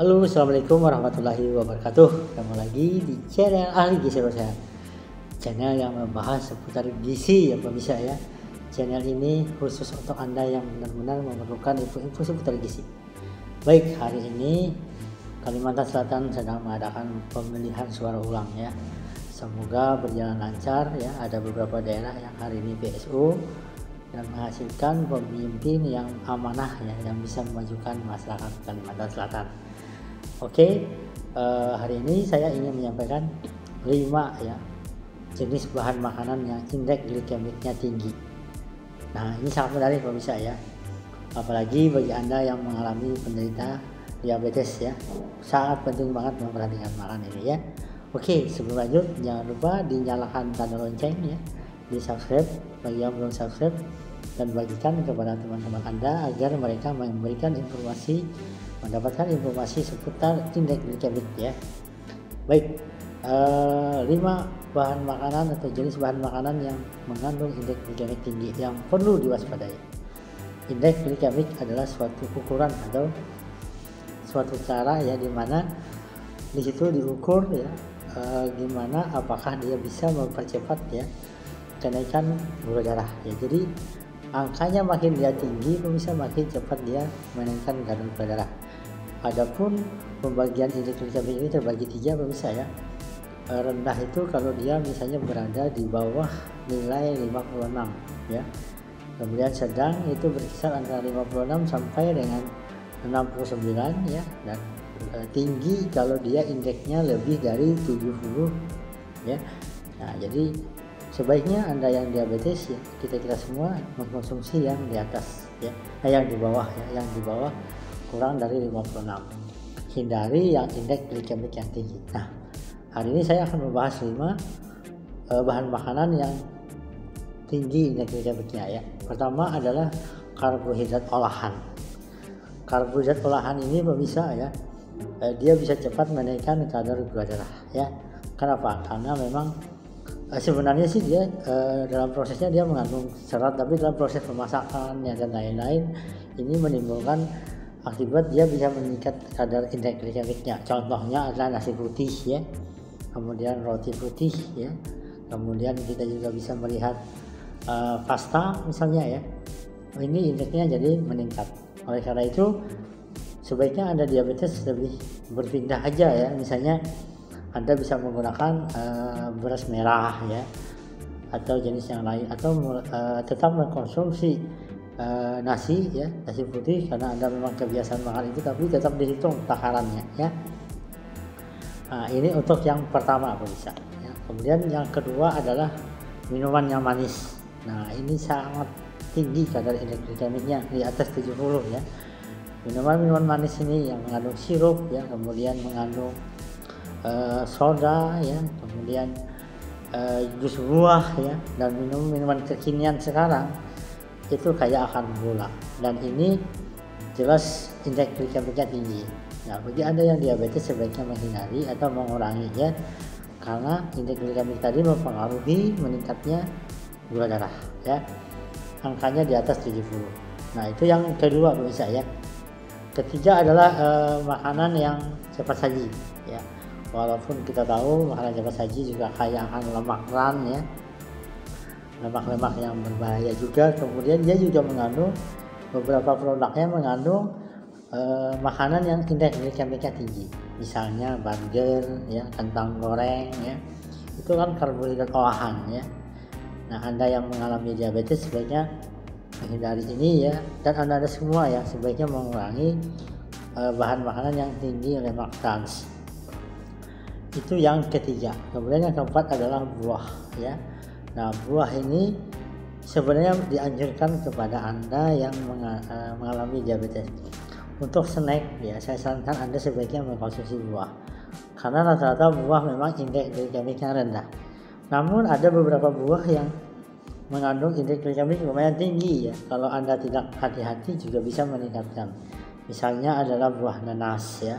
Halo, assalamualaikum warahmatullahi wabarakatuh. Ketemu lagi di channel Ahli Gizi Sehat, channel yang membahas seputar gizi ya pemirsa ya. Channel ini khusus untuk Anda yang benar-benar memerlukan info-info seputar gizi. Baik, hari ini Kalimantan Selatan sedang mengadakan pemilihan suara ulang ya. Semoga berjalan lancar ya. Ada beberapa daerah yang hari ini PSU dan menghasilkan pemimpin yang amanah ya, yang bisa memajukan masyarakat Kalimantan Selatan. Oke, hari ini saya ingin menyampaikan 5 ya jenis bahan makanan yang indeks glikemiknya tinggi. Nah, ini sangat menarik pemirsa ya, apalagi bagi Anda yang mengalami penderita diabetes ya. Sangat penting banget memperhatikan makan ini ya. Oke, sebelum lanjut jangan lupa dinyalakan tanda lonceng ya, di subscribe bagi yang belum subscribe, dan bagikan kepada teman-teman Anda agar mereka mendapatkan informasi seputar indeks glikemik ya. Baik, 5 bahan makanan atau jenis bahan makanan yang mengandung indeks glikemik tinggi yang perlu diwaspadai. Indeks glikemik adalah suatu ukuran atau suatu cara ya, dimana di situ diukur ya, gimana apakah dia bisa mempercepat ya kenaikan gula darah ya. Jadi angkanya makin dia tinggi pemirsa, makin cepat dia menaikkan kadar gula darah. Adapun pembagian indeks glikemik ini terbagi 3 pemirsa ya. Rendah itu kalau dia misalnya berada di bawah nilai 56 ya. Kemudian sedang itu berkisar antara 56 sampai dengan 69 ya, dan tinggi kalau dia indeksnya lebih dari 70 ya. Nah, jadi sebaiknya Anda yang diabetes ya, kita semua mengkonsumsi yang di atas ya, yang di bawah ya, yang di bawah kurang dari 56. Hindari yang indeks glikemik yang tinggi. Nah, hari ini saya akan membahas 5 bahan makanan yang tinggi indeks glikemiknya ya. Pertama adalah karbohidrat olahan. Karbohidrat olahan ini pemirsa ya, dia bisa cepat menaikkan kadar gula darah ya. Kenapa? Karena memang sebenarnya sih dia dalam prosesnya dia mengandung serat, tapi dalam proses pemasakan ya dan lain-lain ini menimbulkan akibat dia bisa meningkat kadar indeks glikemiknya. Contohnya adalah nasi putih ya, kemudian roti putih ya, kemudian kita juga bisa melihat pasta misalnya ya. Ini indeksnya jadi meningkat. Oleh karena itu sebaiknya Anda diabetes lebih berpindah aja ya. Misalnya Anda bisa menggunakan beras merah ya, atau jenis yang lain, atau tetap mengkonsumsi nasi ya, nasi putih karena Anda memang kebiasaan makan itu, tapi tetap dihitung takarannya ya. Nah, ini untuk yang pertama pemirsa ya. Kemudian yang kedua adalah minuman yang manis. Nah, ini sangat tinggi kadar indeks glikemiknya di atas 70 ya. Minuman manis ini yang mengandung sirup ya, kemudian mengandung soda ya, kemudian jus buah ya, dan minuman kekinian sekarang itu kaya akan gula, dan ini jelas indeks glikemiknya tinggi. Nah, bagi Anda yang diabetes sebaiknya menghindari atau mengurangi ya, karena indeks glikemik tadi mempengaruhi meningkatnya gula darah ya, angkanya di atas 70. Nah, itu yang kedua pemirsa ya. Ketiga adalah makanan yang cepat saji ya. Walaupun kita tahu makanan cepat saji juga kaya akan lemak trans ya, lemak-lemak yang berbahaya juga. Kemudian dia juga mengandung, beberapa produknya mengandung makanan yang indeks glikemiknya tinggi. Misalnya burger ya, kentang goreng ya, itu kan karbohidrat olahan ya. Nah, Anda yang mengalami diabetes sebaiknya menghindari ini ya, dan Anda semua ya sebaiknya mengurangi bahan makanan yang tinggi lemak trans. Itu yang ketiga. Kemudian yang keempat adalah buah ya. Nah, buah ini sebenarnya dianjurkan kepada Anda yang mengalami diabetes. Untuk snack ya, saya sarankan Anda sebaiknya mengkonsumsi buah, karena rata-rata buah memang indeks glikemiknya rendah. Namun ada beberapa buah yang mengandung indeks glikemik lumayan tinggi ya. Kalau Anda tidak hati-hati juga bisa meningkatkan. Misalnya adalah buah nanas ya,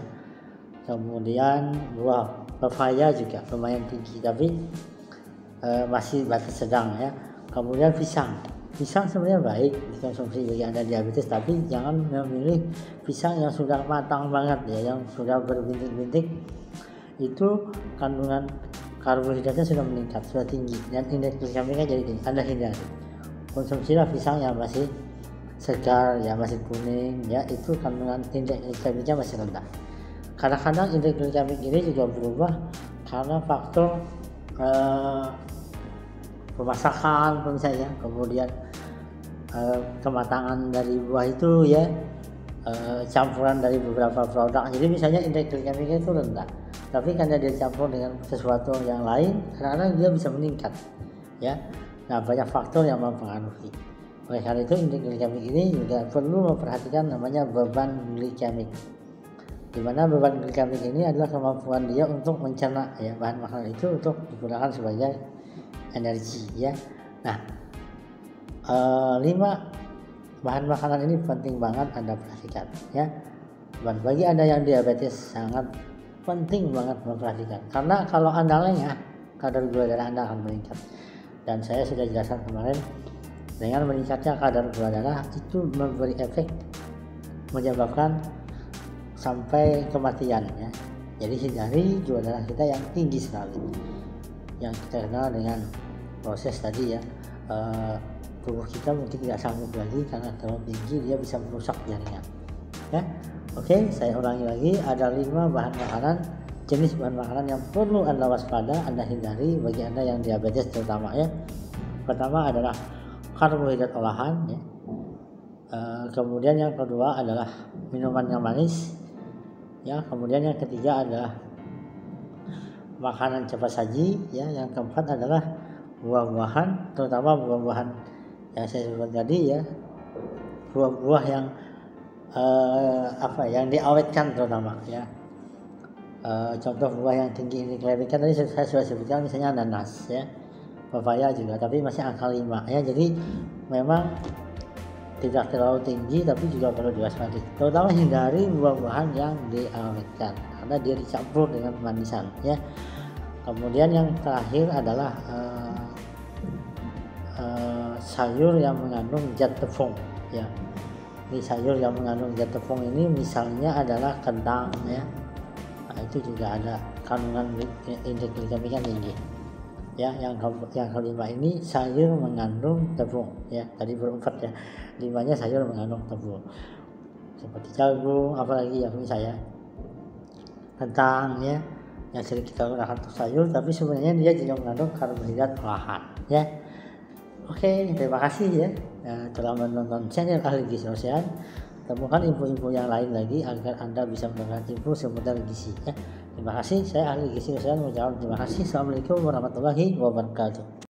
kemudian buah pepaya juga lumayan tinggi, tapi masih batas sedang ya. Kemudian pisang Pisang sebenarnya baik dikonsumsi bagi Anda diabetes, tapi jangan memilih pisang yang sudah matang banget ya, yang sudah berbintik-bintik. Itu kandungan karbohidratnya sudah meningkat, sudah tinggi, dan indeks glikemiknya jadi tinggi. Anda hindari. Konsumsilah pisang yang masih segar ya, masih kuning ya, itu kandungan indeks glikemiknya masih rendah. Kadang-kadang indeks glikemik ini juga berubah karena faktor pemasakan misalnya, kemudian kematangan dari buah itu ya, campuran dari beberapa produk. Jadi misalnya indeks glikemiknya itu rendah, tapi karena dia campur dengan sesuatu yang lain, kadang-kadang dia bisa meningkat ya. Nah, banyak faktor yang mempengaruhi. Oleh karena itu indeks glikemik ini juga perlu memperhatikan namanya beban glikemik, di mana beban glikemik ini adalah kemampuan dia untuk mencerna ya bahan makanan itu untuk digunakan sebagai energi ya. Nah, 5 bahan makanan ini penting banget Anda perhatikan ya. Dan bagi Anda yang diabetes sangat penting banget memperhatikan, karena kalau Anda lengah, kadar gula darah Anda akan meningkat. Dan saya sudah jelaskan kemarin, dengan meningkatnya kadar gula darah itu memberi efek menyebabkan sampai kematian ya. Jadi hindari gula darah kita yang tinggi sekali, yang kita kenal dengan proses tadi ya, tubuh kita mungkin tidak sanggup lagi karena terlalu tinggi, dia bisa merusak jaringan ya. Oke, saya ulangi lagi, ada 5 bahan makanan, jenis bahan makanan yang perlu Anda waspada, Anda hindari bagi Anda yang diabetes terutama ya. Pertama adalah karbohidrat olahan ya. Kemudian yang kedua adalah minuman yang manis ya. Kemudian yang ketiga adalah makanan cepat saji ya. Yang keempat adalah buah-buahan, terutama buah-buahan yang saya sebut tadi ya, buah-buah yang yang diawetkan terutama ya. Contoh buah yang tinggi ini glikemik tadi saya sudah sebutkan, misalnya nanas ya, papaya juga, tapi masih angka 5 ya. Jadi memang tidak terlalu tinggi, tapi juga perlu diwaspadai, terutama hindari buah-buahan yang diawetkan karena dia dicampur dengan pemanisan ya. Kemudian yang terakhir adalah sayur yang mengandung zat tepung ya. Ini sayur yang mengandung zat tepung ini misalnya adalah kentang ya. Nah, itu juga ada kandungan indeks glikemiknya tinggi ya. Yang kelima ini sayur mengandung tepung ya. Tadi berempat ya, 5-nya sayur mengandung tepung seperti jagung, apalagi yang misalnya kentang ya, yang sering kita gunakan untuk sayur, tapi sebenarnya dia juga mengandung karbohidrat olahan ya. Oke, terima kasih ya telah menonton channel Ahli Gizi Rosehan. Temukan info-info yang lain lagi agar Anda bisa mendapatkan info seputar gizi ya. Terima kasih, saya Ahli Gizi Rosehan mengucapkan terima kasih. Assalamualaikum warahmatullahi wabarakatuh.